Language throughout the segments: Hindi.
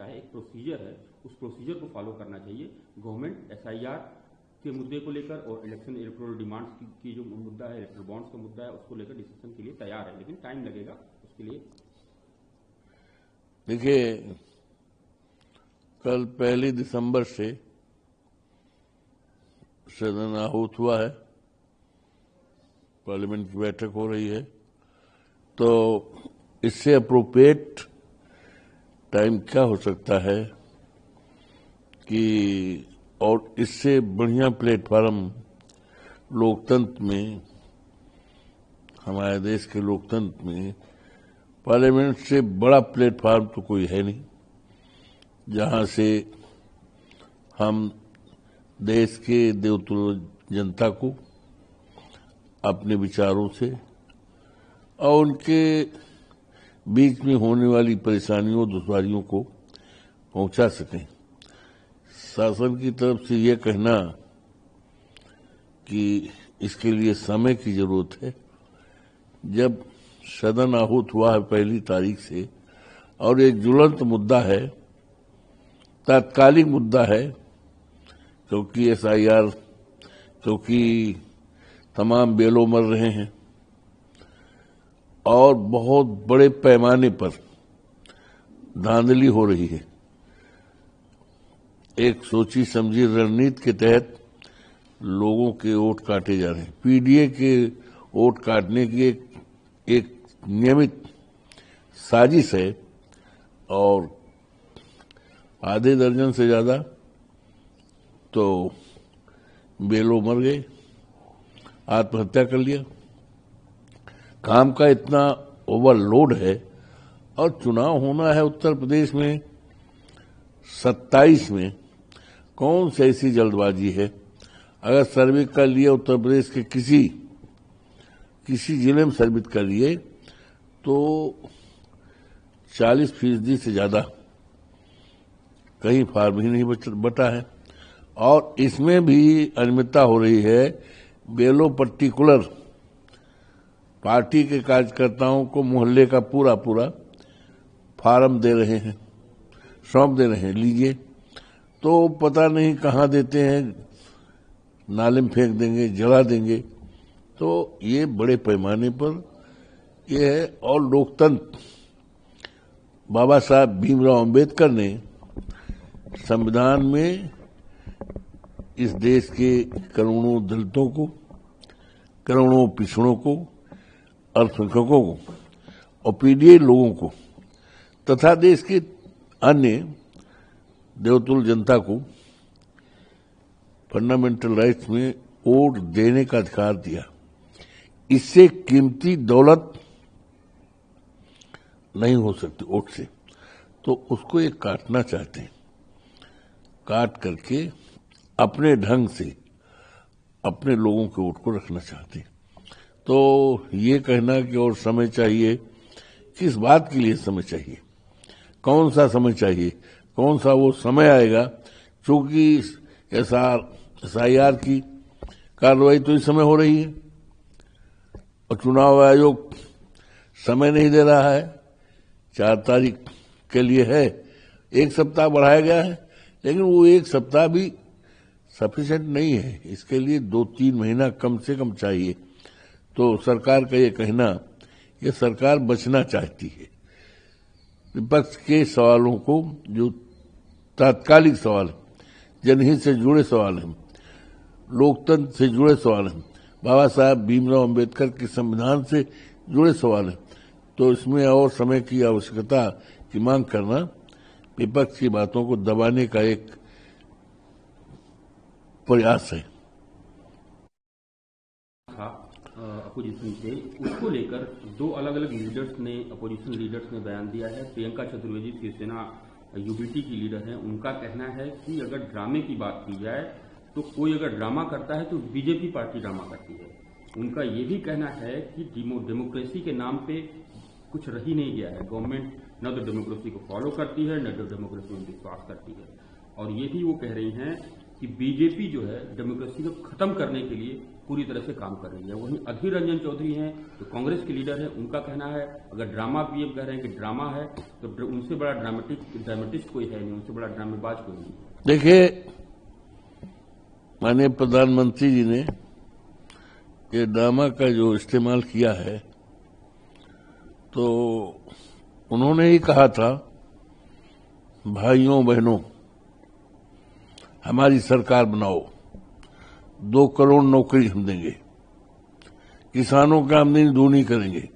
का है, एक प्रोसीजर है, उस प्रोसीजर को फॉलो करना चाहिए। गवर्नमेंट SIR के मुद्दे को लेकर और इलेक्शन इलेक्टोरल डिमांड्स की जो मुद्दा है, इलेक्टोरल बॉन्ड्स का मुद्दा है, उसको लेकर डिसीजन के लिए तैयार है, लेकिन टाइम लगेगा उसके लिए। देखिए, कल 1 दिसंबर से सदन आहूत हुआ है, पार्लियामेंट की बैठक हो रही है, तो इससे अप्रोप्रिएट टाइम क्या हो सकता है कि और इससे बढ़िया प्लेटफॉर्म लोकतंत्र में, हमारे देश के लोकतंत्र में पार्लियामेंट से बड़ा प्लेटफॉर्म तो कोई है नहीं, जहां से हम देश के देवतुल्य जनता को अपने विचारों से और उनके बीच में होने वाली परेशानियों दुश्वारियों को पहुंचा सकें। शासन की तरफ से यह कहना कि इसके लिए समय की जरूरत है, जब सदन आहूत हुआ है 1 तारीख से और एक ज्वलंत मुद्दा है, तात्कालिक मुद्दा है, क्योंकि SIR, क्योंकि तमाम बेलों मर रहे हैं और बहुत बड़े पैमाने पर धांधली हो रही है। एक सोची समझी रणनीति के तहत लोगों के वोट काटे जा रहे हैं। PDA के वोट काटने की एक नियमित साजिश है और आधे दर्जन से ज्यादा तो बेलों मर गए, आत्महत्या कर लिया। काम का इतना ओवरलोड है और चुनाव होना है उत्तर प्रदेश में 27 में, कौन सी ऐसी जल्दबाजी है? अगर सर्वे कर लिए उत्तर प्रदेश के किसी जिले में सर्वे कर लिए तो 40% से ज्यादा कहीं फार्म ही नहीं बटा है और इसमें भी अनियमितता हो रही है। बेलो पर्टिकुलर पार्टी के कार्यकर्ताओं को मोहल्ले का पूरा फार्म दे रहे हैं, सौंप दे रहे हैं, लीजिए, तो पता नहीं कहां देते हैं, नाले में फेंक देंगे, जला देंगे। तो ये बड़े पैमाने पर ये है। और लोकतंत्र, बाबा साहब भीमराव अंबेडकर ने संविधान में इस देश के करोड़ों दलितों को, करोड़ों पिछड़ों को, अल्पसंख्यकों को और PDA लोगों को तथा देश के अन्य देवतुल्य जनता को फंडामेंटल राइट्स में वोट देने का अधिकार दिया। इससे कीमती दौलत नहीं हो सकती वोट से, तो उसको ये काटना चाहते हैं, काट करके अपने ढंग से अपने लोगों के वोट को रखना चाहते हैं। तो ये कहना कि और समय चाहिए, किस बात के लिए समय चाहिए, कौन सा समय चाहिए, कौन सा वो समय आएगा? चूंकि SIR की कार्रवाई तो इस समय हो रही है और चुनाव आयोग समय नहीं दे रहा है, 4 तारीख के लिए है, 1 सप्ताह बढ़ाया गया है, लेकिन वो 1 सप्ताह भी सफिशिएंट नहीं है, इसके लिए 2-3 महीना कम से कम चाहिए। तो सरकार का ये कहना, ये सरकार बचना चाहती है विपक्ष के सवालों को, जो तात्कालिक सवाल है, जनहित से जुड़े सवाल हैं, लोकतंत्र से जुड़े सवाल हैं, बाबा साहब भीमराव अंबेडकर के संविधान से जुड़े सवाल हैं, तो इसमें और समय की आवश्यकता की मांग करना विपक्ष की बातों को दबाने का एक प्रयास है। अपोजिशन से उसको लेकर 2 अलग-अलग लीडर्स ने, अपोजिशन लीडर्स ने बयान दिया है। प्रियंका चतुर्वेदी शिवसेना UBT की लीडर हैं, उनका कहना है कि अगर ड्रामे की बात की जाए तो कोई अगर ड्रामा करता है तो BJP पार्टी ड्रामा करती है। उनका ये भी कहना है कि डेमोक्रेसी के नाम पे कुछ रह ही नहीं गया है, गवर्नमेंट न तो डेमोक्रेसी को फॉलो करती है, न तो डेमोक्रेसी में विश्वास करती है। और ये भी वो कह रही हैं कि बीजेपी जो है डेमोक्रेसी को खत्म करने के लिए पूरी तरह से काम कर रही है। वहीं अधीर रंजन चौधरी हैं जो कांग्रेस के लीडर हैं, उनका कहना है अगर ड्रामा पीएम कह रहे हैं कि ड्रामा है तो उनसे बड़ा ड्रामेटिस्ट कोई है नहीं, उनसे बड़ा ड्रामेबाज कोई नहीं। देखिए, माननीय प्रधानमंत्री जी ने ये ड्रामा का जो इस्तेमाल किया है, तो उन्होंने ही कहा था भाइयों बहनों हमारी सरकार बनाओ, 2 करोड़ नौकरी हम देंगे, किसानों का आमदनी दूनी करेंगे,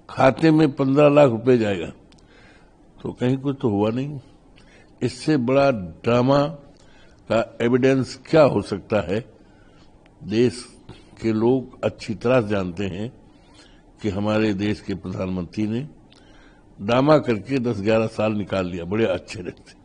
खाते में 15 लाख रुपए जाएगा। तो कहीं कुछ तो हुआ नहीं। इससे बड़ा ड्रामा का एविडेंस क्या हो सकता है? देश के लोग अच्छी तरह जानते हैं कि हमारे देश के प्रधानमंत्री ने ड्रामा करके 10-11 साल निकाल लिया बड़े अच्छे लगते।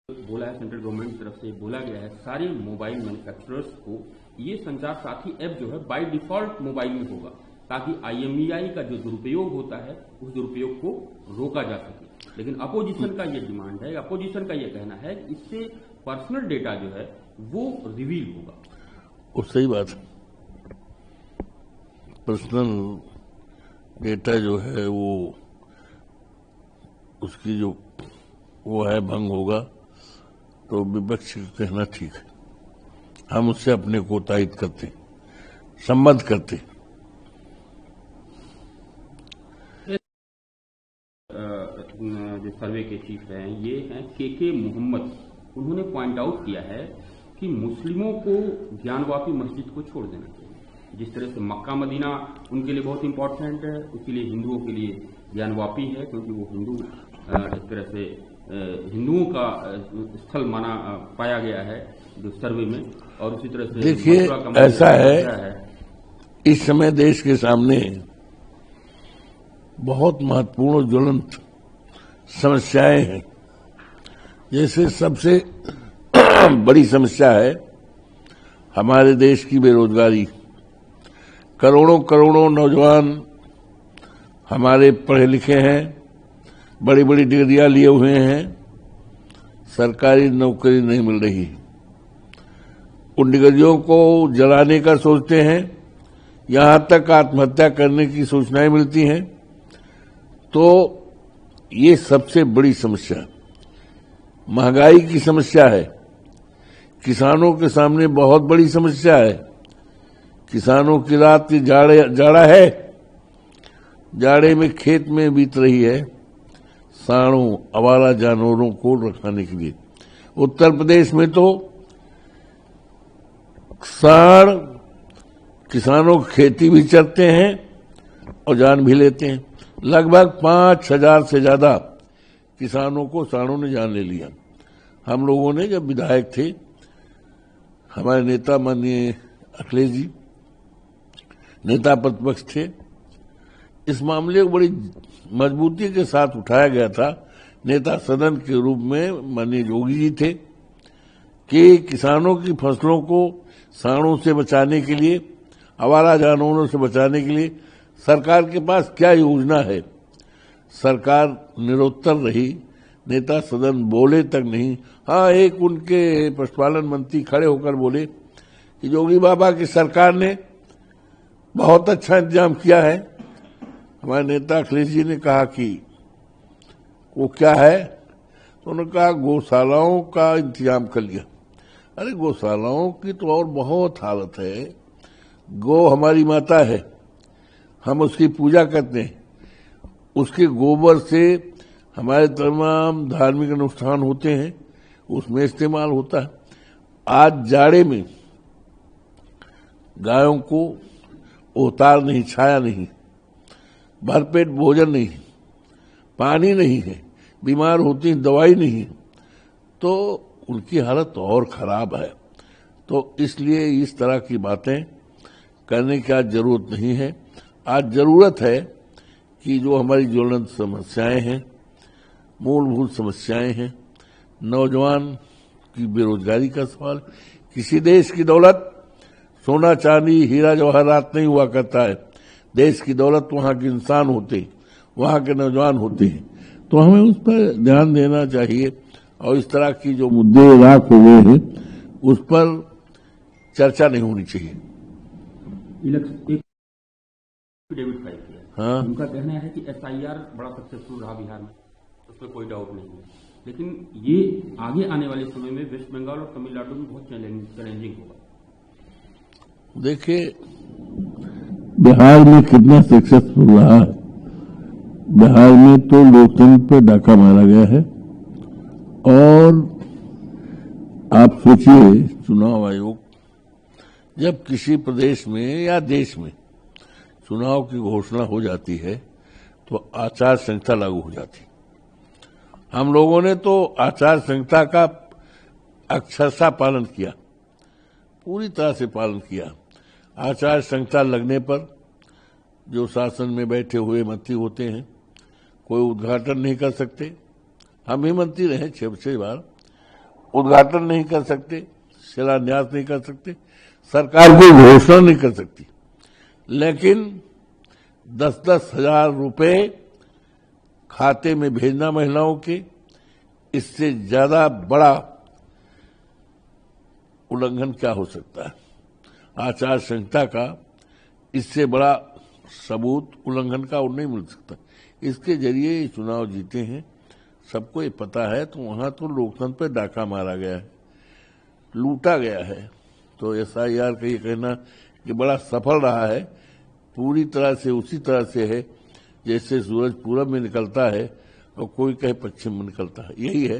बोला है सेंट्रल गवर्नमेंट की तरफ से, बोला गया है सारे मोबाइल मैन्युफैक्चरर्स को ये संचार साथी ऐप जो है बाय डिफॉल्ट मोबाइल में होगा, ताकि IMEI का जो दुरुपयोग होता है उस दुरुपयोग को रोका जा सके। लेकिन अपोजिशन का ये डिमांड है, अपोजिशन का ये कहना है कि इससे पर्सनल डेटा जो है वो रिवील होगा। वो सही बात है, पर्सनल डेटा जो है वो उसकी जो वो है भंग होगा, तो विपक्ष का कहना ठीक है। हम उससे अपने को तायद करते, संबद्ध करते। जो सर्वे के चीफ हैं ये हैं के मोहम्मद। उन्होंने पॉइंट आउट किया है कि मुस्लिमों को ज्ञानवापी मस्जिद को छोड़ देना चाहिए। जिस तरह से मक्का मदीना उनके लिए बहुत इंपॉर्टेंट है, उसी लिए हिंदुओं के लिए ज्ञानवापी है, क्योंकि वो हिंदू एक तरह से हिंदुओं का स्थल माना पाया गया है जो सर्वे में। और उसी तरह से देखिए, ऐसा है इस समय देश के सामने बहुत महत्वपूर्ण ज्वलंत समस्याएं हैं। जैसे सबसे बड़ी समस्या है हमारे देश की बेरोजगारी। करोड़ों करोड़ों नौजवान हमारे पढ़े लिखे हैं, बड़ी बड़ी डिग्रियां लिए हुए हैं, सरकारी नौकरी नहीं मिल रही। उन डिग्रियों को जलाने का सोचते हैं, यहां तक आत्महत्या करने की सूचनाएं मिलती हैं। तो ये सबसे बड़ी समस्या, महंगाई की समस्या है। किसानों के सामने बहुत बड़ी समस्या है। किसानों की रात की जाड़ा है, जाड़े में खेत में बीत रही है सांडों आवारा जानवरों को रखाने के लिए। उत्तर प्रदेश में तो सांड किसानों की खेती भी करते हैं और जान भी लेते हैं। लगभग 5,000 से ज्यादा किसानों को सांडों ने जान ले लिया। हम लोगों ने जब विधायक थे, हमारे नेता माननीय अखिलेश जी नेता प्रतिपक्ष थे, इस मामले को बड़ी मजबूती के साथ उठाया गया था। नेता सदन के रूप में माननीय योगी जी थे कि किसानों की फसलों को सांडों से बचाने के लिए, आवारा जानवरों से बचाने के लिए सरकार के पास क्या योजना है। सरकार निरुत्तर रही, नेता सदन बोले तक नहीं। हाँ, एक उनके पशुपालन मंत्री खड़े होकर बोले कि योगी बाबा की सरकार ने बहुत अच्छा इंतजाम किया है। हमारे नेता अखिलेश जी ने कहा कि वो क्या है, तो उन्होंने कहा गौशालाओं का इंतजाम कर लिया। अरे गौशालाओं की तो और बहुत हालत है। गौ हमारी माता है, हम उसकी पूजा करते हैं, उसके गोबर से हमारे तमाम धार्मिक अनुष्ठान होते हैं, उसमें इस्तेमाल होता है। आज जाड़े में गायों को उतार नहीं, छाया नहीं, भरपेट भोजन नहीं, पानी नहीं है, बीमार होती दवाई नहीं है, तो उनकी हालत और खराब है। तो इसलिए इस तरह की बातें करने की आज जरूरत नहीं है। आज जरूरत है कि जो हमारी ज्वलंत समस्याएं हैं, मूलभूत समस्याएं हैं, नौजवान की बेरोजगारी का सवाल। किसी देश की दौलत सोना चांदी हीरा जवाहरात नहीं हुआ करता है। देश की दौलत वहां के इंसान होते हैं, वहां के नौजवान होते हैं। तो हमें उस पर ध्यान देना चाहिए और इस तरह की जो मुद्दे राख हो गए हैं उस पर चर्चा नहीं होनी चाहिए। एक डेविड फाइल किया, हाँ, उनका कहना है कि SIR बड़ा सक्सेसफुल रहा बिहार में, उसमें कोई डाउट नहीं है, लेकिन ये आगे आने वाले समय में वेस्ट बंगाल और तमिलनाडु में बहुत चैलेंजिंग होगा। देखिए बिहार में कितना सक्सेसफुल रहा है। बिहार में तो लोकतंत्र पर डाका मारा गया है और आप सोचिए चुनाव आयोग जब किसी प्रदेश में या देश में चुनाव की घोषणा हो जाती है तो आचार संहिता लागू हो जाती है। हम लोगों ने तो आचार संहिता का अक्षरशः पालन किया, पूरी तरह से पालन किया। आचार संहिता लगने पर जो शासन में बैठे हुए मंत्री होते हैं कोई उद्घाटन नहीं कर सकते। हम भी मंत्री रहे 6 बार, उद्घाटन नहीं कर सकते, शिलान्यास नहीं कर सकते, सरकार कोई घोषणा नहीं कर सकती। लेकिन 10-10 हजार रुपए खाते में भेजना महिलाओं के, इससे ज्यादा बड़ा उल्लंघन क्या हो सकता है आचार संहिता का। इससे बड़ा सबूत उल्लंघन का और नहीं मिल सकता। इसके जरिए ये चुनाव जीते हैं, सबको ये पता है। तो वहां तो लोकतंत्र पर डाका मारा गया है, लूटा गया है। तो SIR का ये कहना कि बड़ा सफल रहा है, पूरी तरह से उसी तरह से है जैसे सूरज पूरब में निकलता है और कोई कहे पश्चिम में निकलता है, यही है।